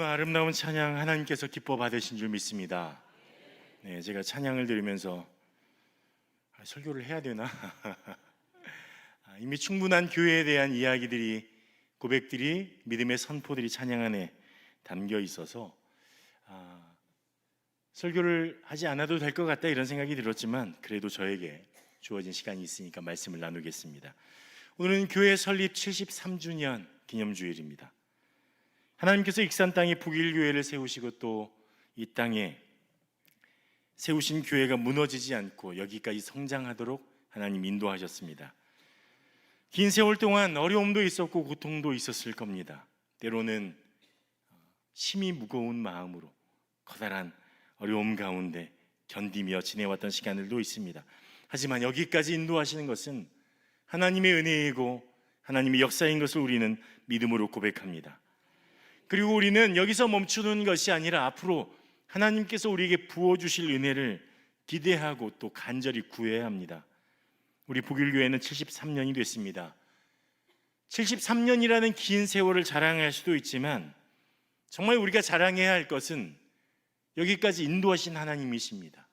오늘 아름다운 찬양 하나님께서 기뻐 받으신 줄 믿습니다. 네, 제가 찬양을 들으면서 설교를 해야 되나? 이미 충분한 교회에 대한 이야기들이, 고백들이, 믿음의 선포들이 찬양 안에 담겨 있어서 설교를 하지 않아도 될 것 같다 이런 생각이 들었지만, 그래도 저에게 주어진 시간이 있으니까 말씀을 나누겠습니다. 오늘은 교회 설립 73주년 기념주일입니다. 하나님께서 익산 땅에 북일교회를 세우시고 또 이 땅에 세우신 교회가 무너지지 않고 여기까지 성장하도록 하나님 인도하셨습니다. 긴 세월 동안 어려움도 있었고 고통도 있었을 겁니다. 때로는 심히 무거운 마음으로 커다란 어려움 가운데 견디며 지내왔던 시간들도 있습니다. 하지만 여기까지 인도하시는 것은 하나님의 은혜이고 하나님의 역사인 것을 우리는 믿음으로 고백합니다. 그리고 우리는 여기서 멈추는 것이 아니라 앞으로 하나님께서 우리에게 부어주실 은혜를 기대하고 또 간절히 구해야 합니다. 우리 북일교회는 73년이 됐습니다. 73년이라는 긴 세월을 자랑할 수도 있지만 정말 우리가 자랑해야 할 것은 여기까지 인도하신 하나님이십니다.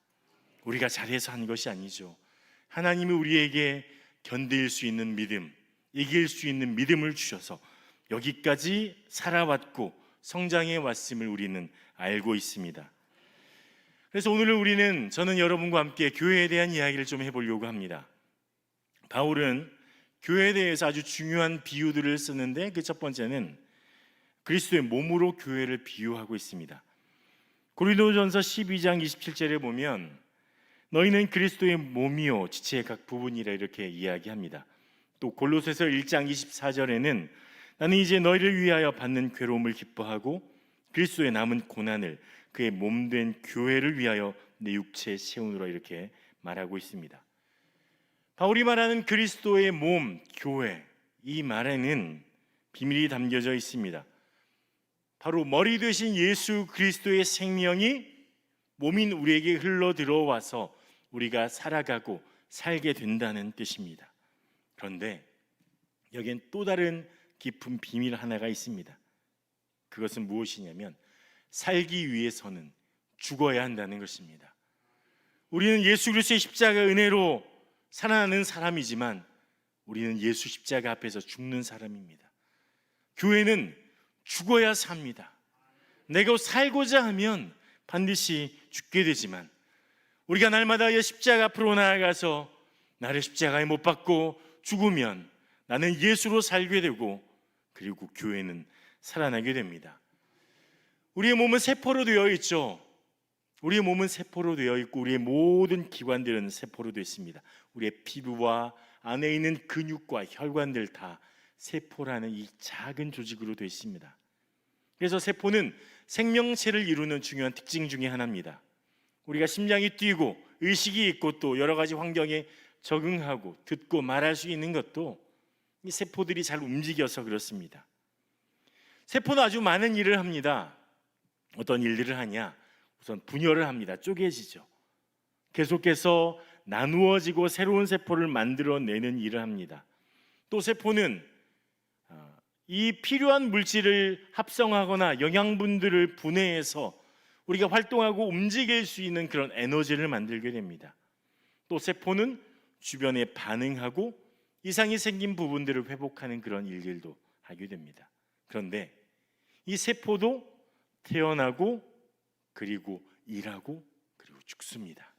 우리가 잘해서 한 것이 아니죠. 하나님이 우리에게 견딜 수 있는 믿음, 이길 수 있는 믿음을 주셔서 여기까지 살아왔고 성장해 왔음을 우리는 알고 있습니다. 그래서 오늘 저는 여러분과 함께 교회에 대한 이야기를 좀 해보려고 합니다. 바울은 교회에 대해서 아주 중요한 비유들을 쓰는데 그 첫 번째는 그리스도의 몸으로 교회를 비유하고 있습니다. 고린도전서 12장 27절에 보면 너희는 그리스도의 몸이요 지체의 각 부분이라 이렇게 이야기합니다. 또 골로새서 1장 24절에는 나는 이제 너희를 위하여 받는 괴로움을 기뻐하고 그리스도의 남은 고난을 그의 몸된 교회를 위하여 내 육체에 세우노라 이렇게 말하고 있습니다. 바울이 말하는 그리스도의 몸, 교회, 이 말에는 비밀이 담겨져 있습니다. 바로 머리 되신 예수 그리스도의 생명이 몸인 우리에게 흘러 들어와서 우리가 살아가고 살게 된다는 뜻입니다. 그런데 여기엔 또 다른 깊은 비밀 하나가 있습니다. 그것은 무엇이냐면 살기 위해서는 죽어야 한다는 것입니다. 우리는 예수 그리스도의 십자가 은혜로 살아나는 사람이지만 우리는 예수 십자가 앞에서 죽는 사람입니다. 교회는 죽어야 삽니다. 내가 살고자 하면 반드시 죽게 되지만 우리가 날마다 십자가 앞으로 나아가서 나를 십자가에 못 박고 죽으면 나는 예수로 살게 되고 그리고 교회는 살아나게 됩니다. 우리의 몸은 세포로 되어 있죠. 우리의 몸은 세포로 되어 있고 우리의 모든 기관들은 세포로 되어 있습니다. 우리의 피부와 안에 있는 근육과 혈관들 다 세포라는 이 작은 조직으로 되어 있습니다. 그래서 세포는 생명체를 이루는 중요한 특징 중에 하나입니다. 우리가 심장이 뛰고 의식이 있고 또 여러 가지 환경에 적응하고 듣고 말할 수 있는 것도 이 세포들이 잘 움직여서 그렇습니다. 세포는 아주 많은 일을 합니다. 어떤 일들을 하냐? 우선 분열을 합니다. 쪼개지죠. 계속해서 나누어지고 새로운 세포를 만들어내는 일을 합니다. 또 세포는 이 필요한 물질을 합성하거나 영양분들을 분해해서 우리가 활동하고 움직일 수 있는 그런 에너지를 만들게 됩니다. 또 세포는 주변에 반응하고 이상이 생긴 부분들을 회복하는 그런 일들도 하게 됩니다. 그런데 이 세포도 태어나고 그리고 일하고 그리고 죽습니다.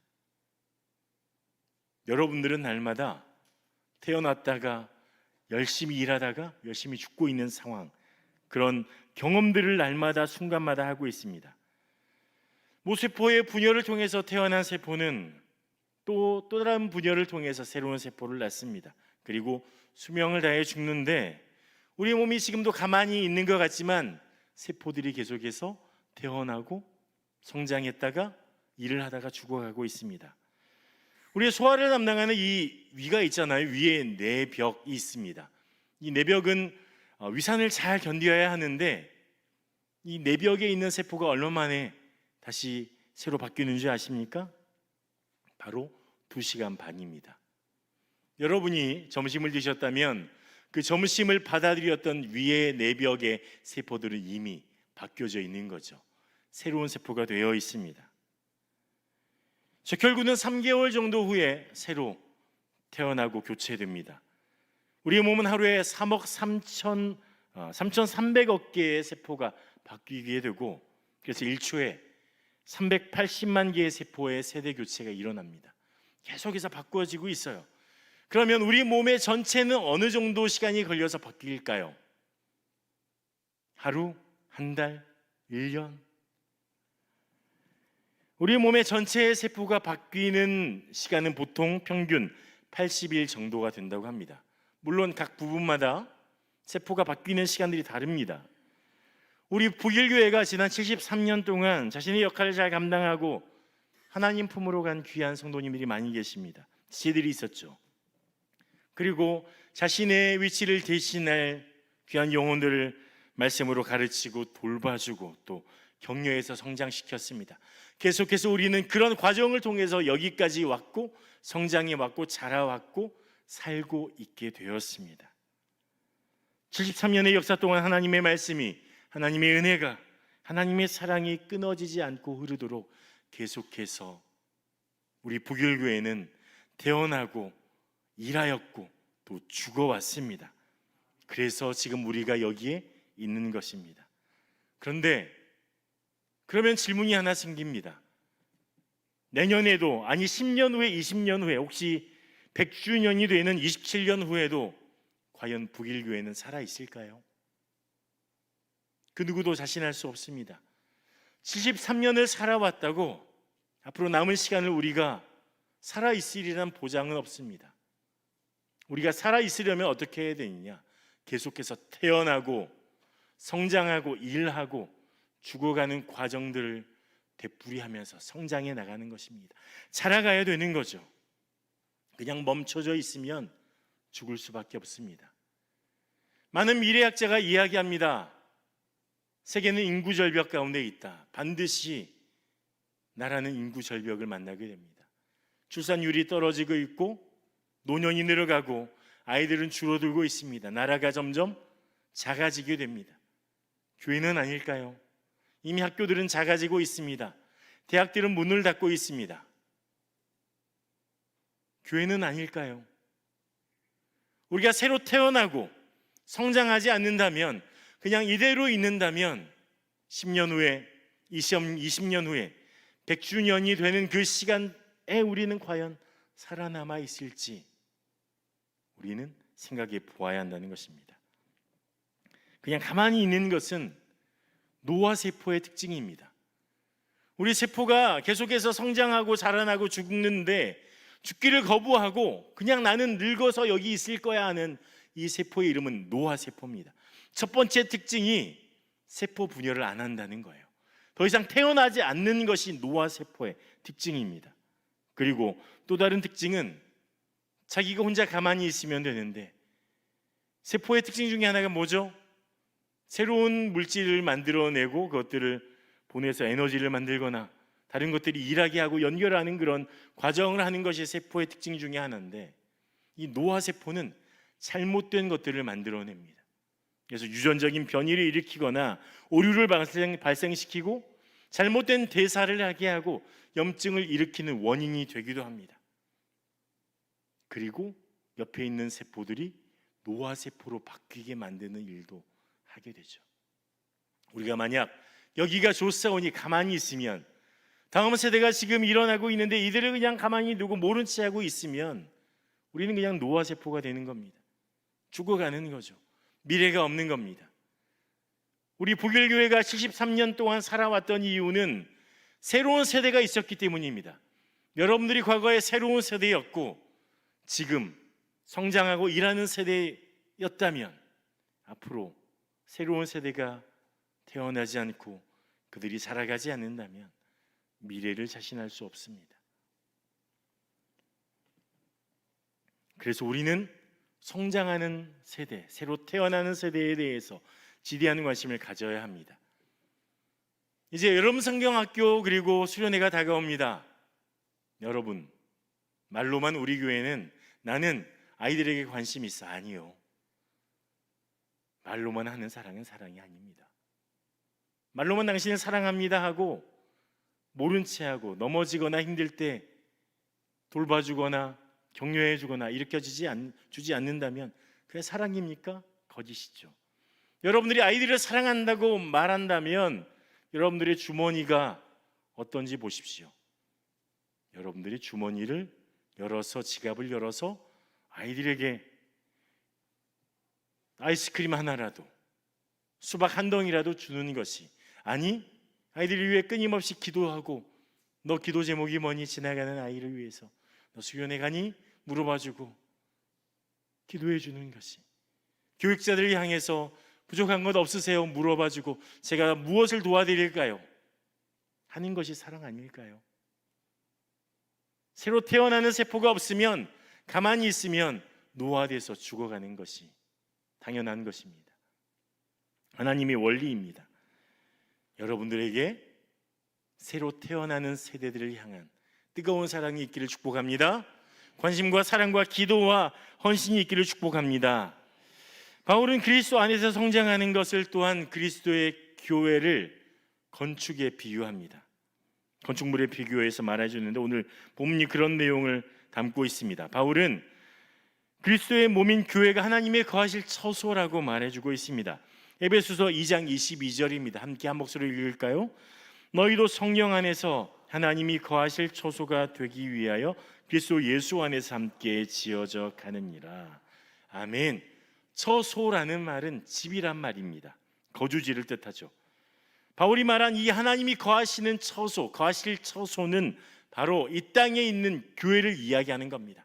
여러분들은 날마다 태어났다가 열심히 일하다가 열심히 죽고 있는 상황, 그런 경험들을 날마다 순간마다 하고 있습니다. 모세포의 분열을 통해서 태어난 세포는 또 다른 분열을 통해서 새로운 세포를 낳습니다. 그리고 수명을 다해 죽는데 우리 몸이 지금도 가만히 있는 것 같지만 세포들이 계속해서 태어나고 성장했다가 일을 하다가 죽어가고 있습니다. 우리의 소화를 담당하는 이 위가 있잖아요. 위에 내벽이 있습니다. 이 내벽은 위산을 잘 견뎌야 하는데 이 내벽에 있는 세포가 얼마 만에 다시 새로 바뀌는 줄 아십니까? 바로 2시간 반입니다. 여러분이 점심을 드셨다면 그 점심을 받아들였던 위의 내벽의 세포들은 이미 바뀌어져 있는 거죠. 새로운 세포가 되어 있습니다. 결국은 3개월 정도 후에 새로 태어나고 교체됩니다. 우리의 몸은 하루에 3억 3,300억 개의 세포가 바뀌게 되고, 그래서 1초에 380만 개의 세포의 세대 교체가 일어납니다. 계속해서 바꾸어지고 있어요. 그러면 우리 몸의 전체는 어느 정도 시간이 걸려서 바뀔까요? 하루, 한 달, 1년? 우리 몸의 전체의 세포가 바뀌는 시간은 보통 평균 80일 정도가 된다고 합니다. 물론 각 부분마다 세포가 바뀌는 시간들이 다릅니다. 우리 북일교회가 지난 73년 동안 자신의 역할을 잘 감당하고 하나님 품으로 간 귀한 성도님들이 많이 계십니다. 지체들이 있었죠. 그리고 자신의 위치를 대신할 귀한 영혼들을 말씀으로 가르치고 돌봐주고 또 격려해서 성장시켰습니다. 계속해서 우리는 그런 과정을 통해서 여기까지 왔고 성장해 왔고 자라왔고 살고 있게 되었습니다. 73년의 역사 동안 하나님의 말씀이, 하나님의 은혜가, 하나님의 사랑이 끊어지지 않고 흐르도록 계속해서 우리 북일교회는 태어나고 일하였고 또 죽어왔습니다. 그래서 지금 우리가 여기에 있는 것입니다. 그런데 그러면 질문이 하나 생깁니다. 내년에도, 아니 10년 후에, 20년 후에, 혹시 100주년이 되는 27년 후에도 과연 북일교회는 살아있을까요? 그 누구도 자신할 수 없습니다. 73년을 살아왔다고 앞으로 남은 시간을 우리가 살아있으리란 보장은 없습니다. 우리가 살아있으려면 어떻게 해야 되느냐? 계속해서 태어나고 성장하고 일하고 죽어가는 과정들을 되풀이하면서 성장해 나가는 것입니다. 자라가야 되는 거죠. 그냥 멈춰져 있으면 죽을 수밖에 없습니다. 많은 미래학자가 이야기합니다. 세계는 인구 절벽 가운데 있다. 반드시 나라는 인구 절벽을 만나게 됩니다. 출산율이 떨어지고 있고 노년이 늘어가고 아이들은 줄어들고 있습니다. 나라가 점점 작아지게 됩니다. 교회는 아닐까요? 이미 학교들은 작아지고 있습니다. 대학들은 문을 닫고 있습니다. 교회는 아닐까요? 우리가 새로 태어나고 성장하지 않는다면, 그냥 이대로 있는다면 10년 후에, 20년 후에 100주년이 되는 그 시간에 우리는 과연 살아남아 있을지 우리는 생각해 보아야 한다는 것입니다. 그냥 가만히 있는 것은 노화 세포의 특징입니다. 우리 세포가 계속해서 성장하고 자라나고 죽는데 죽기를 거부하고 그냥 나는 늙어서 여기 있을 거야 하는 이 세포의 이름은 노화 세포입니다. 첫 번째 특징이 세포 분열을 안 한다는 거예요. 더 이상 태어나지 않는 것이 노화 세포의 특징입니다. 그리고 또 다른 특징은 자기가 혼자 가만히 있으면 되는데, 세포의 특징 중에 하나가 뭐죠? 새로운 물질을 만들어내고 그것들을 보내서 에너지를 만들거나 다른 것들이 일하게 하고 연결하는 그런 과정을 하는 것이 세포의 특징 중에 하나인데, 이 노화세포는 잘못된 것들을 만들어냅니다. 그래서 유전적인 변이를 일으키거나 오류를 발생시키고 잘못된 대사를 하게 하고 염증을 일으키는 원인이 되기도 합니다. 그리고 옆에 있는 세포들이 노화세포로 바뀌게 만드는 일도 하게 되죠. 우리가 만약 여기가 좋사오니 가만히 있으면, 다음 세대가 지금 일어나고 있는데 이들을 그냥 가만히 두고 모른 채 하고 있으면 우리는 그냥 노화세포가 되는 겁니다. 죽어가는 거죠. 미래가 없는 겁니다. 우리 북일교회가 73년 동안 살아왔던 이유는 새로운 세대가 있었기 때문입니다. 여러분들이 과거에 새로운 세대였고 지금 성장하고 일하는 세대였다면, 앞으로 새로운 세대가 태어나지 않고 그들이 살아가지 않는다면 미래를 자신할 수 없습니다. 그래서 우리는 성장하는 세대, 새로 태어나는 세대에 대해서 지대한 관심을 가져야 합니다. 이제 여름 성경학교 그리고 수련회가 다가옵니다. 여러분, 말로만 우리 교회는 나는 아이들에게 관심이 있어. 아니요. 말로만 하는 사랑은 사랑이 아닙니다. 말로만 당신을 사랑합니다 하고 모른 채 하고 넘어지거나 힘들 때 돌봐주거나 격려해주거나 주지 않는다면 그게 사랑입니까? 거짓이죠. 여러분들이 아이들을 사랑한다고 말한다면 여러분들의 주머니가 어떤지 보십시오. 여러분들이 주머니를 열어서, 지갑을 열어서 아이들에게 아이스크림 하나라도, 수박 한 덩이라도 주는 것이, 아니 아이들을 위해 끊임없이 기도하고 너 기도 제목이 뭐니? 지나가는 아이를 위해서 너 수련회 가니? 물어봐주고 기도해 주는 것이, 교육자들을 향해서 부족한 것 없으세요? 물어봐주고 제가 무엇을 도와드릴까요? 하는 것이 사랑 아닐까요? 새로 태어나는 세포가 없으면, 가만히 있으면 노화돼서 죽어가는 것이 당연한 것입니다. 하나님의 원리입니다. 여러분들에게 새로 태어나는 세대들을 향한 뜨거운 사랑이 있기를 축복합니다. 관심과 사랑과 기도와 헌신이 있기를 축복합니다. 바울은 그리스도 안에서 성장하는 것을 또한 그리스도의 교회를 건축에 비유합니다. 건축물에 비교해서 말해 주는데 오늘 본문이 그런 내용을 담고 있습니다. 바울은 그리스도의 몸인 교회가 하나님의 거하실 처소라고 말해주고 있습니다. 에베소서 2장 22절입니다. 함께 한 목소리로 읽을까요? 너희도 성령 안에서 하나님이 거하실 처소가 되기 위하여 그리스도 예수 안에서 함께 지어져 가느니라. 아멘. 처소라는 말은 집이란 말입니다. 거주지를 뜻하죠. 바울이 말한 이 하나님이 거하시는 처소, 거하실 처소는 바로 이 땅에 있는 교회를 이야기하는 겁니다.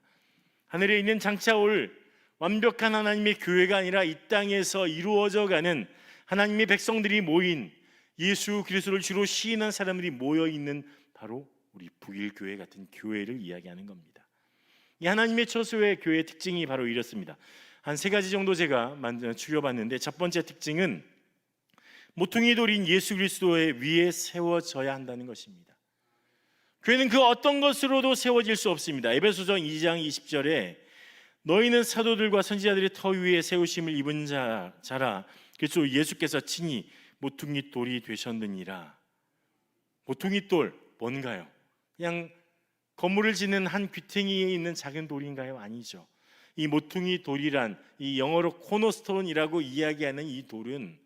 하늘에 있는 장차 올 완벽한 하나님의 교회가 아니라 이 땅에서 이루어져 가는 하나님의 백성들이 모인, 예수 그리스도를 주로 시인한 사람들이 모여 있는 바로 우리 북일교회 같은 교회를 이야기하는 겁니다. 이 하나님의 처소의 교회의 특징이 바로 이렇습니다. 한 3가지 정도 제가 추려봤는데, 첫 번째 특징은 모퉁이 돌인 예수 그리스도의 위에 세워져야 한다는 것입니다. 교회는 그 어떤 것으로도 세워질 수 없습니다. 에베소서 2장 20절에 너희는 사도들과 선지자들의 터 위에 세우심을 입은 자라 그리스도 예수께서 친히 모퉁이 돌이 되셨느니라. 모퉁이 돌 뭔가요? 그냥 건물을 짓는 한 귀퉁이에 있는 작은 돌인가요? 아니죠. 이 모퉁이 돌이란, 이 영어로 코너스톤이라고 이야기하는 이 돌은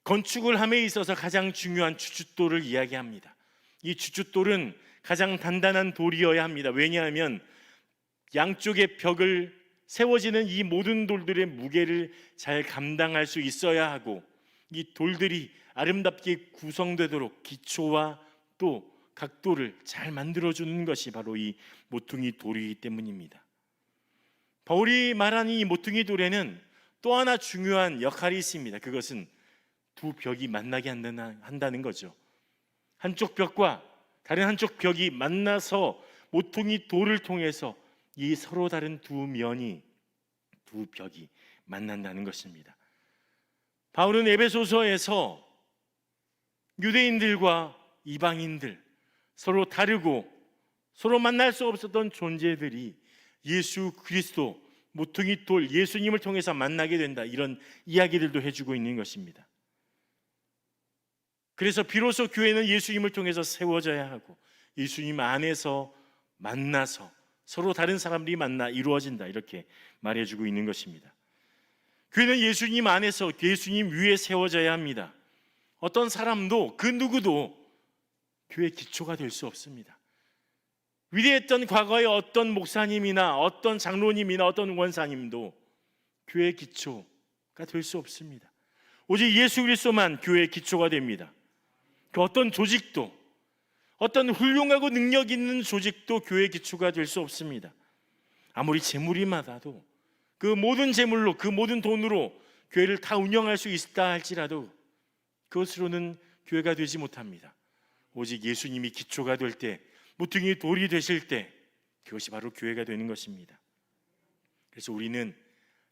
건축을 함에 있어서 가장 중요한 주춧돌을 이야기합니다. 이 주춧돌은 가장 단단한 돌이어야 합니다. 왜냐하면 양쪽의 벽을 세워지는 이 모든 돌들의 무게를 잘 감당할 수 있어야 하고, 이 돌들이 아름답게 구성되도록 기초와 또 각도를 잘 만들어주는 것이 바로 이 모퉁이 돌이기 때문입니다. 바울이 말하는 이 모퉁이 돌에는 또 하나 중요한 역할이 있습니다. 그것은 두 벽이 만나게 한다는 거죠. 한쪽 벽과 다른 한쪽 벽이 만나서 모퉁이 돌을 통해서 이 서로 다른 두 벽이 만난다는 것입니다. 바울은 에베소서에서 유대인들과 이방인들, 서로 다르고 서로 만날 수 없었던 존재들이 예수 그리스도, 모퉁이 돌 예수님을 통해서 만나게 된다, 이런 이야기들도 해주고 있는 것입니다. 그래서 비로소 교회는 예수님을 통해서 세워져야 하고 예수님 안에서 만나서 서로 다른 사람들이 만나 이루어진다, 이렇게 말해주고 있는 것입니다. 교회는 예수님 안에서 예수님 위에 세워져야 합니다. 어떤 사람도 그 누구도 교회의 기초가 될 수 없습니다. 위대했던 과거의 어떤 목사님이나 어떤 장로님이나 어떤 원사님도 교회의 기초가 될 수 없습니다. 오직 예수 그리스도만 교회의 기초가 됩니다. 그 어떤 조직도, 어떤 훌륭하고 능력 있는 조직도 교회의 기초가 될 수 없습니다. 아무리 재물이 많아도 그 모든 재물로, 그 모든 돈으로 교회를 다 운영할 수 있다 할지라도 그것으로는 교회가 되지 못합니다. 오직 예수님이 기초가 될 때, 모퉁이 돌이 되실 때, 그것이 바로 교회가 되는 것입니다. 그래서 우리는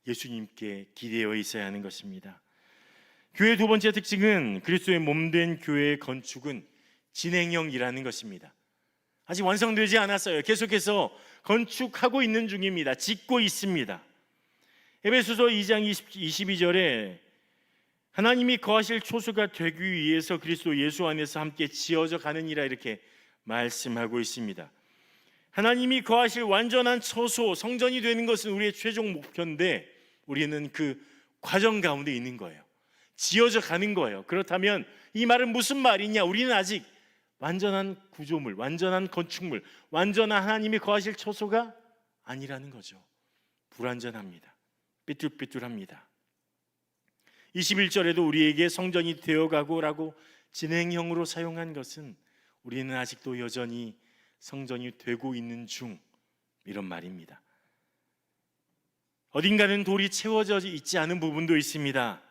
예수님께 기대어 있어야 하는 것입니다. 교회의 두 번째 특징은 그리스도의 몸된 교회의 건축은 진행형이라는 것입니다. 아직 완성되지 않았어요. 계속해서 건축하고 있는 중입니다. 짓고 있습니다. 에베소서 2장 22절에 하나님이 거하실 초소가 되기 위해서 그리스도 예수 안에서 함께 지어져 가느니라 이렇게 말씀하고 있습니다. 하나님이 거하실 완전한 처소, 성전이 되는 것은 우리의 최종 목표인데 우리는 그 과정 가운데 있는 거예요. 지어져 가는 거예요. 그렇다면 이 말은 무슨 말이냐? 우리는 아직 완전한 구조물, 완전한 건축물, 완전한 하나님이 거하실 처소가 아니라는 거죠. 불완전합니다. 삐뚤삐뚤합니다. 21절에도 우리에게 성전이 되어가고라고 진행형으로 사용한 것은 우리는 아직도 여전히 성전이 되고 있는 중, 이런 말입니다. 어딘가는 돌이 채워져 있지 않은 부분도 있습니다.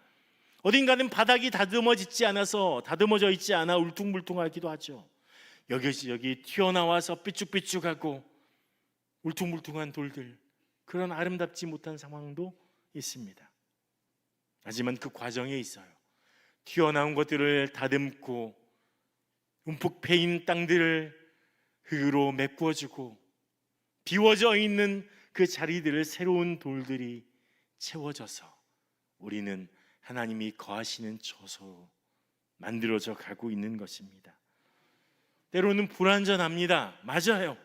어딘가는 바닥이 다듬어져 있지 않아 울퉁불퉁하기도 하죠. 여기 튀어나와서 삐쭉삐쭉하고 울퉁불퉁한 돌들, 그런 아름답지 못한 상황도 있습니다. 하지만 그 과정에 있어요. 튀어나온 것들을 다듬고 움푹 패인 땅들을 흙으로 메꾸어주고 비워져 있는 그 자리들을 새로운 돌들이 채워져서 우리는 하나님이 거하시는 처소로 만들어져 가고 있는 것입니다. 때로는 불완전합니다. 맞아요.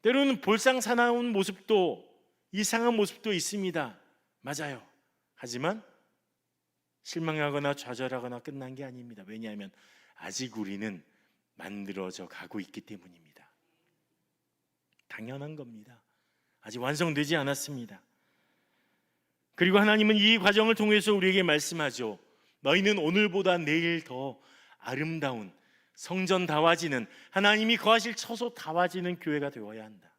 때로는 볼상사나운 모습도, 이상한 모습도 있습니다. 맞아요. 하지만 실망하거나 좌절하거나 끝난 게 아닙니다. 왜냐하면 아직 우리는 만들어져 가고 있기 때문입니다. 당연한 겁니다. 아직 완성되지 않았습니다. 그리고 하나님은 이 과정을 통해서 우리에게 말씀하죠. 너희는 오늘보다 내일 더 아름다운 성전다워지는, 하나님이 거하실 처소다워지는 교회가 되어야 한다.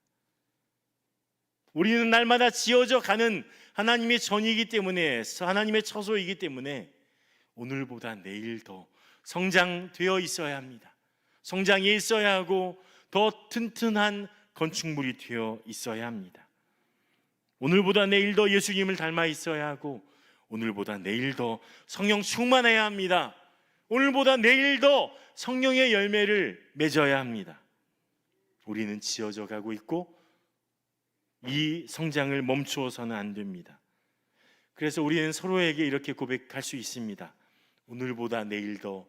우리는 날마다 지어져 가는 하나님의 전이기 때문에, 하나님의 처소이기 때문에 오늘보다 내일 더 성장되어 있어야 합니다. 성장해 있어야 하고 더 튼튼한 건축물이 되어 있어야 합니다. 오늘보다 내일 더 예수님을 닮아 있어야 하고 오늘보다 내일 더 성령 충만해야 합니다. 오늘보다 내일 더 성령의 열매를 맺어야 합니다. 우리는 지어져 가고 있고 이 성장을 멈추어서는 안 됩니다. 그래서 우리는 서로에게 이렇게 고백할 수 있습니다. 오늘보다 내일 더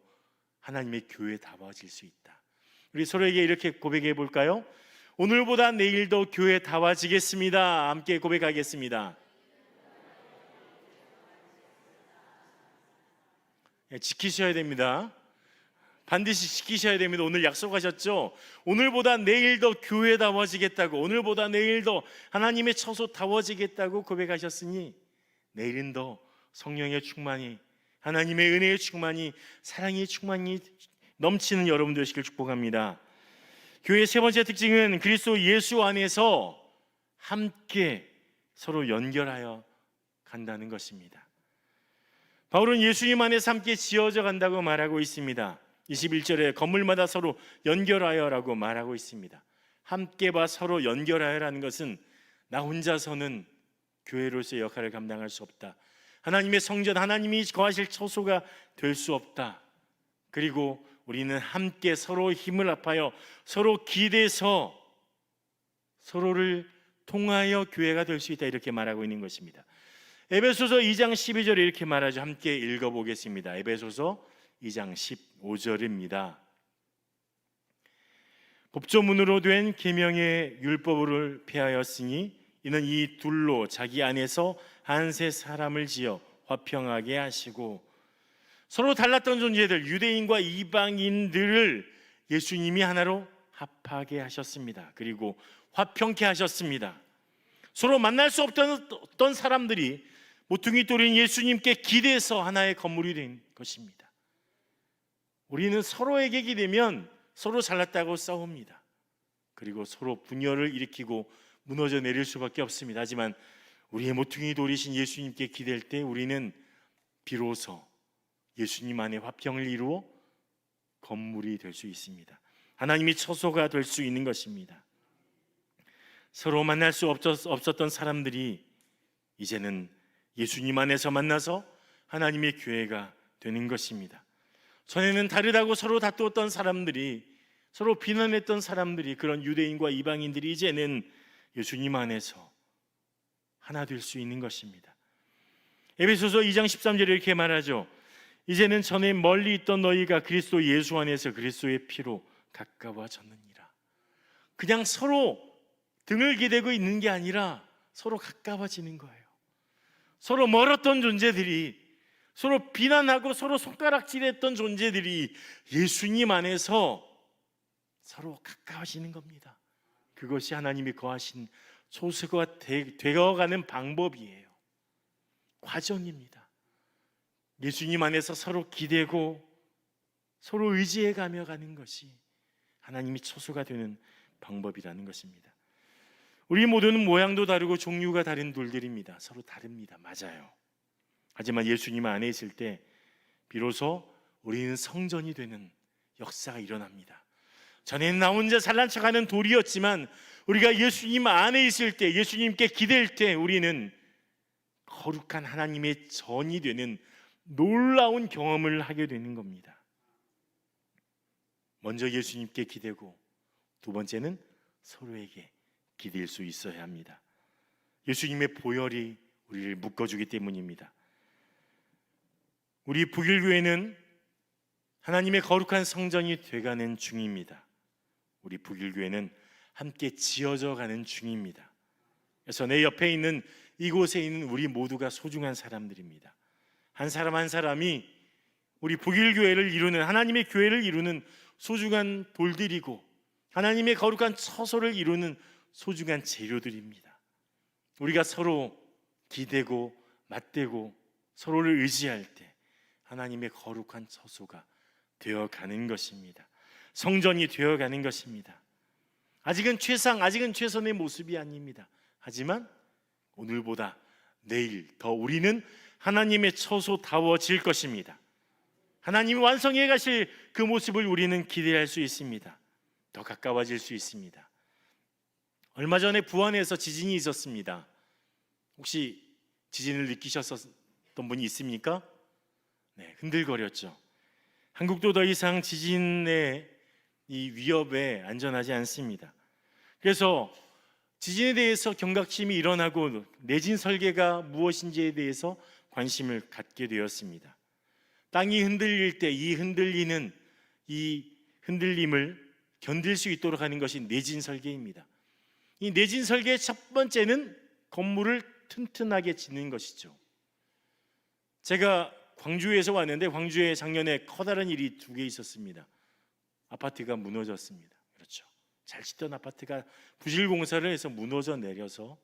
하나님의 교회다워질 수 있다. 우리 서로에게 이렇게 고백해 볼까요? 오늘보다 내일 더 교회다워지겠습니다. 함께 고백하겠습니다. 지키셔야 됩니다. 반드시 지키셔야 됩니다. 오늘 약속하셨죠? 오늘보다 내일 더 교회다워지겠다고, 오늘보다 내일 더 하나님의 처소다워지겠다고 고백하셨으니 내일은 더 성령의 충만이, 하나님의 은혜의 충만이, 사랑의 충만이 넘치는 여러분 되시길 축복합니다. 교회의 세 번째 특징은 그리스도 예수 안에서 함께 서로 연결하여 간다는 것입니다. 바울은 예수님 안에서 함께 지어져 간다고 말하고 있습니다. 21절에 건물마다 서로 연결하여라고 말하고 있습니다. 함께와 서로 연결하여라는 것은 나 혼자서는 교회로서의 역할을 감당할 수 없다. 하나님의 성전, 하나님이 거하실 처소가 될 수 없다. 그리고 우리는 함께 서로 힘을 합하여 서로 기대서 서로를 통하여 교회가 될 수 있다. 이렇게 말하고 있는 것입니다. 에베소서 2장 12절에 이렇게 말하죠. 함께 읽어보겠습니다. 에베소서 2장 15절입니다. 법조문으로 된 계명의 율법을 폐하였으니 이는 이 둘로 자기 안에서 한세 사람을 지어 화평하게 하시고, 서로 달랐던 존재들 유대인과 이방인들을 예수님이 하나로 합하게 하셨습니다. 그리고 화평케 하셨습니다. 서로 만날 수 없던 사람들이 모퉁이 돌인 예수님께 기대서 하나의 건물이 된 것입니다. 우리는 서로에게 기대면 서로 잘났다고 싸웁니다. 그리고 서로 분열을 일으키고 무너져 내릴 수밖에 없습니다. 하지만 우리의 모퉁이 돌이신 예수님께 기댈 때 우리는 비로소 예수님 안에 화평을 이루어 건물이 될 수 있습니다. 하나님이 처소가 될 수 있는 것입니다. 서로 만날 수 없었던 사람들이 이제는 예수님 안에서 만나서 하나님의 교회가 되는 것입니다. 전에는 다르다고 서로 다투었던 사람들이, 서로 비난했던 사람들이, 그런 유대인과 이방인들이 이제는 예수님 안에서 하나 될 수 있는 것입니다. 에베소서 2장 13절에 이렇게 말하죠. 이제는 전에 멀리 있던 너희가 그리스도 예수 안에서 그리스도의 피로 가까워졌느니라. 그냥 서로 등을 기대고 있는 게 아니라 서로 가까워지는 거예요. 서로 멀었던 존재들이, 서로 비난하고 서로 손가락질했던 존재들이 예수님 안에서 서로 가까워지는 겁니다. 그것이 하나님이 거하신 소수가 되어가는 방법이에요. 과정입니다. 예수님 안에서 서로 기대고 서로 의지해가며 가는 것이 하나님이 초소가 되는 방법이라는 것입니다. 우리 모두는 모양도 다르고 종류가 다른 돌들입니다. 서로 다릅니다. 맞아요. 하지만 예수님 안에 있을 때 비로소 우리는 성전이 되는 역사가 일어납니다. 전에는 나 혼자 잘난 척하는 돌이었지만 우리가 예수님 안에 있을 때, 예수님께 기댈 때 우리는 거룩한 하나님의 전이 되는 놀라운 경험을 하게 되는 겁니다. 먼저 예수님께 기대고 두 번째는 서로에게 기댈 수 있어야 합니다. 예수님의 보혈이 우리를 묶어주기 때문입니다. 우리 북일교회는 하나님의 거룩한 성전이 돼가는 중입니다. 우리 북일교회는 함께 지어져 가는 중입니다. 그래서 내 옆에 있는 이곳에 있는 우리 모두가 소중한 사람들입니다. 한 사람 한 사람이 우리 북일교회를 이루는, 하나님의 교회를 이루는 소중한 돌들이고 하나님의 거룩한 처소를 이루는 소중한 재료들입니다. 우리가 서로 기대고 맞대고 서로를 의지할 때 하나님의 거룩한 처소가 되어가는 것입니다. 성전이 되어가는 것입니다. 아직은 최선의 모습이 아닙니다. 하지만 오늘보다 내일 더 우리는 하나님의 처소다워질 것입니다. 하나님이 완성해 가실 그 모습을 우리는 기대할 수 있습니다. 더 가까워질 수 있습니다. 얼마 전에 부안에서 지진이 있었습니다. 혹시 지진을 느끼셨던 분이 있습니까? 네, 흔들거렸죠. 한국도 더 이상 지진의 이 위협에 안전하지 않습니다. 그래서 지진에 대해서 경각심이 일어나고 내진 설계가 무엇인지에 대해서 관심을 갖게 되었습니다. 땅이 흔들릴 때 이 흔들리는 이 흔들림을 견딜 수 있도록 하는 것이 내진 설계입니다. 이 내진 설계의 첫 번째는 건물을 튼튼하게 짓는 것이죠. 제가 광주에서 왔는데 광주에 작년에 커다란 일이 2개 있었습니다. 아파트가 무너졌습니다. 그렇죠. 잘 짓던 아파트가 부실 공사를 해서 무너져 내려서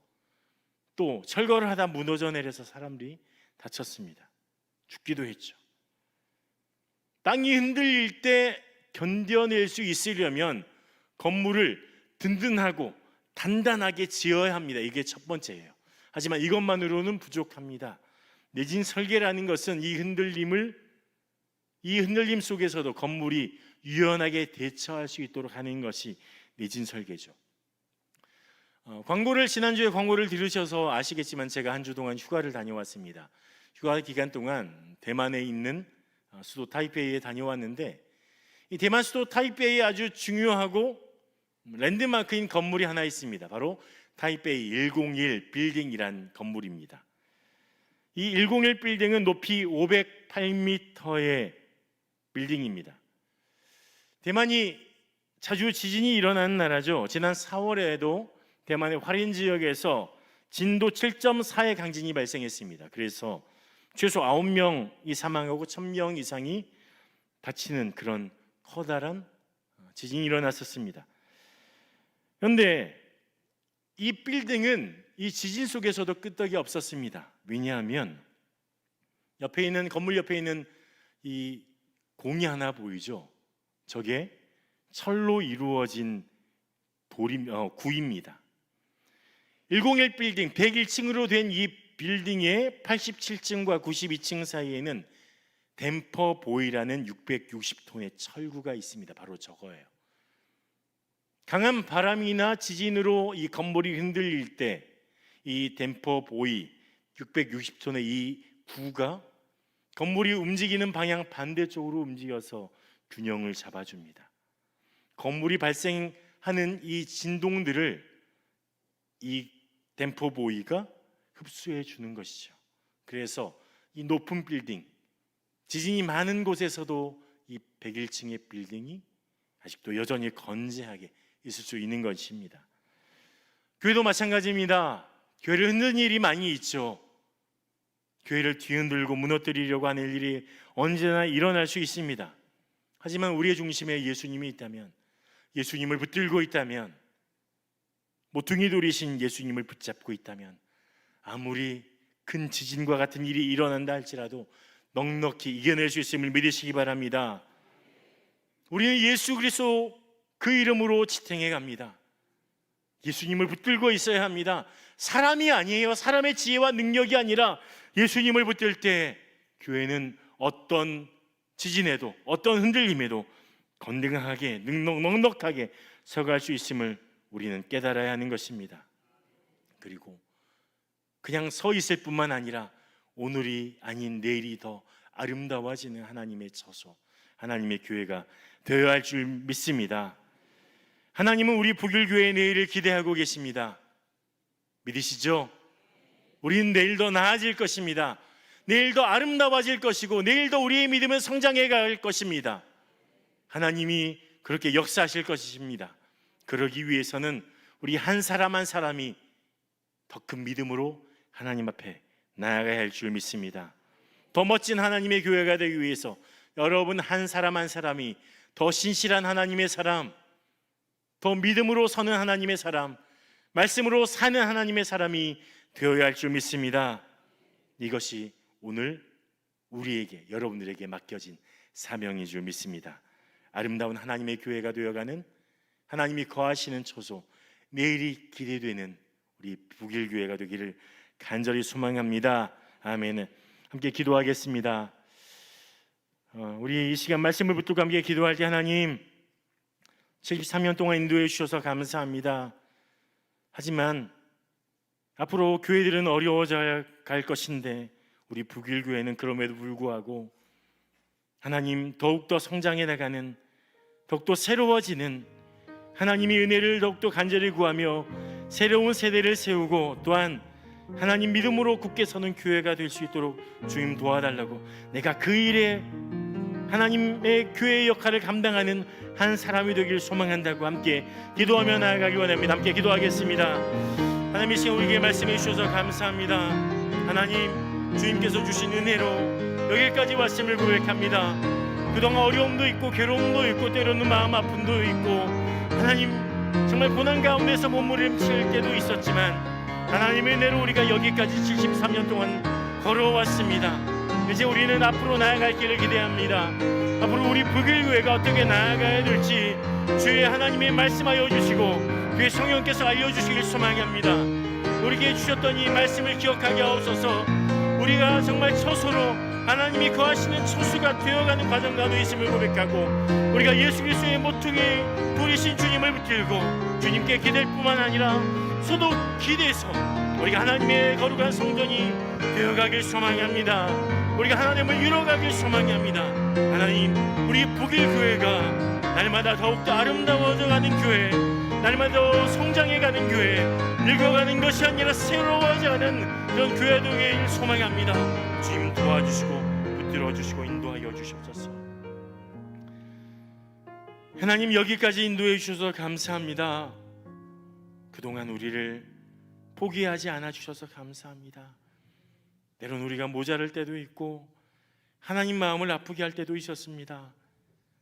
또 철거를 하다 무너져 내려서 사람들이 다쳤습니다. 죽기도 했죠. 땅이 흔들릴 때 견뎌낼 수 있으려면 건물을 든든하고 단단하게 지어야 합니다. 이게 첫 번째예요. 하지만 이것만으로는 부족합니다. 내진 설계라는 것은 이 흔들림 속에서도 건물이 유연하게 대처할 수 있도록 하는 것이 내진 설계죠. 지난주에 광고를 들으셔서 아시겠지만 제가 한 주 동안 휴가를 다녀왔습니다. 휴가 기간 동안 대만에 있는 수도 타이페이에 다녀왔는데 이 대만 수도 타이페이에 아주 중요하고 랜드마크인 건물이 하나 있습니다. 바로 타이페이 101 빌딩이란 건물입니다. 이 101 빌딩은 높이 508m의 빌딩입니다. 대만이 자주 지진이 일어나는 나라죠. 지난 4월에도 대만의 화린 지역에서 진도 7.4의 강진이 발생했습니다. 그래서 최소 9명이 사망하고 1000명 이상이 다치는 그런 커다란 지진이 일어났었습니다. 그런데 이 빌딩은 이 지진 속에서도 끄떡이 없었습니다. 왜냐하면 건물 옆에 있는 이 공이 하나 보이죠? 저게 철로 이루어진 구입니다. 101 빌딩 101층으로 된 이 빌딩의 87층과 92층 사이에는 댐퍼 보이라는 660톤의 철구가 있습니다. 바로 저거예요. 강한 바람이나 지진으로 이 건물이 흔들릴 때 이 댐퍼 보이 660톤의 이 구가 건물이 움직이는 방향 반대쪽으로 움직여서 균형을 잡아줍니다. 건물이 발생하는 이 진동들을 이 댐퍼 보이가 흡수해 주는 것이죠. 그래서 이 높은 빌딩, 지진이 많은 곳에서도 이 101층의 빌딩이 아직도 여전히 건재하게 있을 수 있는 것입니다. 교회도 마찬가지입니다. 교회를 흔드는 일이 많이 있죠. 교회를 뒤흔들고 무너뜨리려고 하는 일이 언제나 일어날 수 있습니다. 하지만 우리의 중심에 예수님이 있다면, 예수님을 붙들고 있다면, 모퉁이 돌이신 예수님을 붙잡고 있다면, 아무리 큰 지진과 같은 일이 일어난다 할지라도 넉넉히 이겨낼 수 있음을 믿으시기 바랍니다. 우리는 예수 그리스도 그 이름으로 지탱해 갑니다. 예수님을 붙들고 있어야 합니다. 사람이 아니에요. 사람의 지혜와 능력이 아니라 예수님을 붙들 때 교회는 어떤 지진에도 어떤 흔들림에도 건강하게 넉넉하게 서갈 수 있음을 우리는 깨달아야 하는 것입니다. 그리고 그냥 서 있을 뿐만 아니라 오늘이 아닌 내일이 더 아름다워지는 하나님의 처소, 하나님의 교회가 되어야 할 줄 믿습니다. 하나님은 우리 북일교회의 내일을 기대하고 계십니다. 믿으시죠? 우리는 내일 더 나아질 것입니다. 내일 더 아름다워질 것이고 내일 더 우리의 믿음은 성장해 갈 것입니다. 하나님이 그렇게 역사하실 것입니다. 그러기 위해서는 우리 한 사람 한 사람이 더 큰 믿음으로 하나님 앞에 나아가야 할 줄 믿습니다. 더 멋진 하나님의 교회가 되기 위해서 여러분 한 사람 한 사람이 더 신실한 하나님의 사람, 더 믿음으로 서는 하나님의 사람, 말씀으로 사는 하나님의 사람이 되어야 할 줄 믿습니다. 이것이 오늘 우리에게, 여러분들에게 맡겨진 사명인 줄 믿습니다. 아름다운 하나님의 교회가 되어가는, 하나님이 거하시는 처소, 내일이 기대되는 우리 북일교회가 되기를 간절히 소망합니다. 아멘. 함께 기도하겠습니다. 우리 이 시간 말씀을 붙들고 함께 기도할 때, 하나님 73년 동안 인도해 주셔서 감사합니다. 하지만 앞으로 교회들은 어려워져 갈 것인데 우리 북일교회는 그럼에도 불구하고 하나님 더욱더 성장해 나가는, 더욱더 새로워지는, 하나님의 은혜를 더욱더 간절히 구하며 새로운 세대를 세우고 또한 하나님 믿음으로 굳게 서는 교회가 될 수 있도록 주님 도와달라고, 내가 그 일에 하나님의 교회의 역할을 감당하는 한 사람이 되기를 소망한다고 함께 기도하며 나아가기 원합니다. 함께 기도하겠습니다. 하나님 이 시간 우리에게 말씀해 주셔서 감사합니다. 하나님 주님께서 주신 은혜로 여기까지 왔음을 고백합니다. 그동안 어려움도 있고 괴로움도 있고 때로는 마음 아픔도 있고 하나님 정말 고난 가운데서 몸부림칠 때도 있었지만 하나님의 은혜로 우리가 여기까지 73년 동안 걸어왔습니다. 이제 우리는 앞으로 나아갈 길을 기대합니다. 앞으로 우리 북일교회가 어떻게 나아가야 될지 주의 하나님의 말씀하여 주시고 주의 성령께서 알려주시길 소망합니다. 우리에게 주셨던 이 말씀을 기억하게 하옵소서. 우리가 정말 처소로 하나님이 거하시는 처소가 되어가는 과정 가운데 있음을 고백하고 우리가 예수 그리스도의 모퉁이 돌이신 주님을 붙들고 주님께 기댈 뿐만 아니라 소도 기대서 우리가 하나님의 거룩한 성전이 되어가길 소망합니다. 우리가 하나님을 이뤄가길 소망합니다. 하나님 우리 북일교회가 날마다 더욱더 아름다워져가는 교회, 날마다 더 성장해가는 교회, 늙어가는 것이 아니라 새로워져가는 그런 교회 되길 소망합니다. 주님 도와주시고 붙들어주시고 인도하여 주시옵소서. 하나님 여기까지 인도해 주셔서 감사합니다. 그동안 우리를 포기하지 않아 주셔서 감사합니다. 때론 우리가 모자랄 때도 있고 하나님 마음을 아프게 할 때도 있었습니다.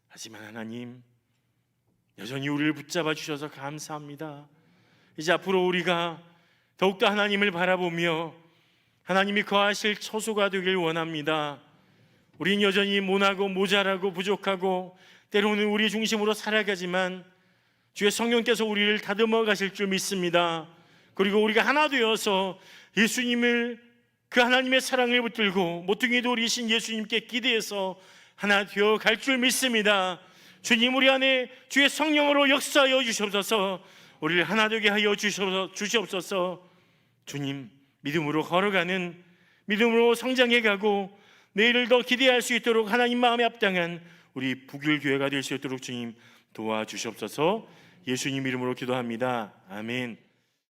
하지만 하나님 여전히 우리를 붙잡아 주셔서 감사합니다. 이제 앞으로 우리가 더욱더 하나님을 바라보며 하나님이 거하실 처소가 되길 원합니다. 우린 여전히 모나고 모자라고 부족하고 때로는 우리 중심으로 살아가지만 주의 성령께서 우리를 다듬어 가실 줄 믿습니다. 그리고 우리가 하나 되어서 예수님을, 그 하나님의 사랑을 붙들고 모퉁이 돌이신 예수님께 기대해서 하나 되어 갈 줄 믿습니다. 주님 우리 안에 주의 성령으로 역사하여 주시옵소서. 우리를 하나 되게 하여 주시옵소서. 주님 믿음으로 걸어가는, 믿음으로 성장해 가고 내일을 더 기대할 수 있도록 하나님 마음에 합당한 우리 북일교회가 될 수 있도록 주님 도와주시옵소서. 예수님 이름으로 기도합니다. 아멘.